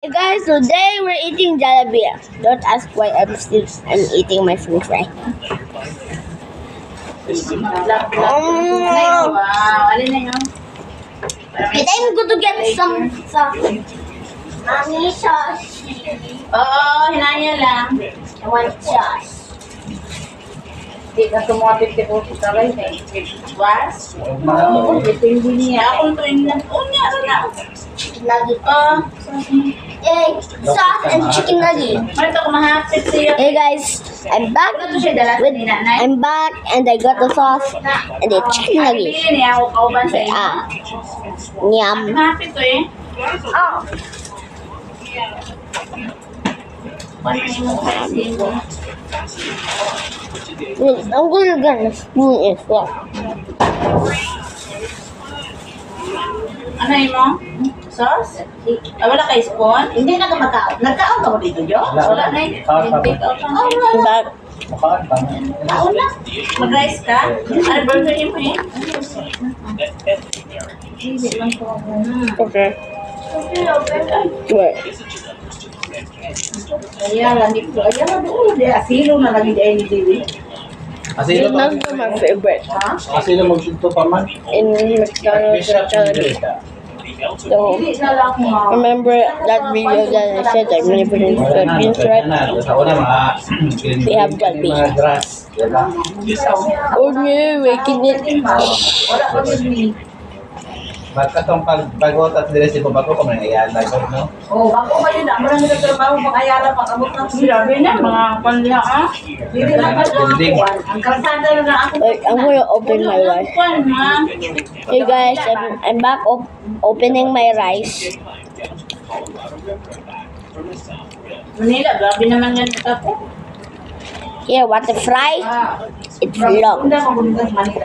Hey guys, today we're eating Jollibee. Don't ask why I'm eating my french fry. Wow, alin na yun? And I'm going to get some mommy sauce. Oo, hinaya lang. I want sauce. Hindi ka tumapit ka po sa rin eh. Was? Oo, ito yung niya. Ako ito yung ano na. Nugget. Egg, sauce, and chicken nugget. Marito ko mahapit siya. Hey guys, I'm back Ano to siya dalas ni nanay? I'm back and I got the sauce and the chicken nugget. Sabi niya ako kauban sa iyo. Yum. Mahapit to eh. Oh. Ano yung kasi mo? I'm gonna get a spoon as well. Ano yun mo? Sauce? Wala kayo spoon? Hindi na ka magkaon. Nagkaon ka mo dito, Jo? Wala na yun. Take out lang. But Kaon na. Mag-rice ka? Ano burger yun mo eh? Hindi lang po ako. okay. Wait. Ayan, hindi ko. Ayan na doon. Di asilo na lagi dahil ni Dili. It's not my favorite. Ha? Asilo magsunto pa man. In McDonald's or Jollibee. So, Hindi na lang ako ma. remember that video that I said I'm never in Philippines, right? Sa una mga We have Jollibee. mga grass. Diba? Oh no, waking it. Wala ko din. Magkatong pagbagot at dire si Babago kung may ayala ko, no? Oh, ako ba yun? Ako lang nagtatrabaho pang-ayala pag-abot ng Grabe na, mga panliha ah. Hindi na pa Building. Ang kalsada na lang ako. Wait, I'm gonna open my rice. Kwan, ha? Hey guys, I'm back opening my rice. Manila, grabe naman yan ako. Here, want to fry? It's long. Hindi ako buntas Manila.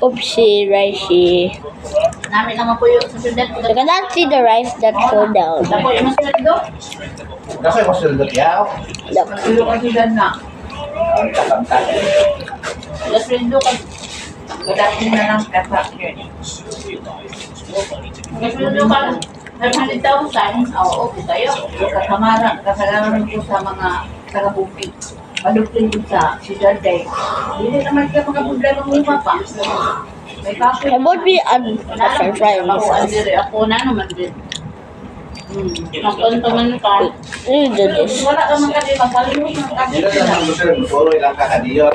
Oopsie, ricey. Namin naman po yung susunod. You cannot see the rice that fall down. Ako yung masunod do. Kasi ko sila yaw. Look. Sulo ka sudan na. Ang tatangkad. Sulo ka. Dati na lang kata. Sulo ka. 500,000. Oo, okay tayo. Kasamara, kasalanan ko sa mga taga-bukid. Padukling ko sa Ciudad Day. Hindi naman siya mga problema mo pa. May kapo. I bought me a french fry in Ako, this. andiri ako na naman din. Magpunta man ka. You do this. Wala ka man kasi magpalimos ng kasi. Dito sa mga gusto, puro ilang kakadiyot.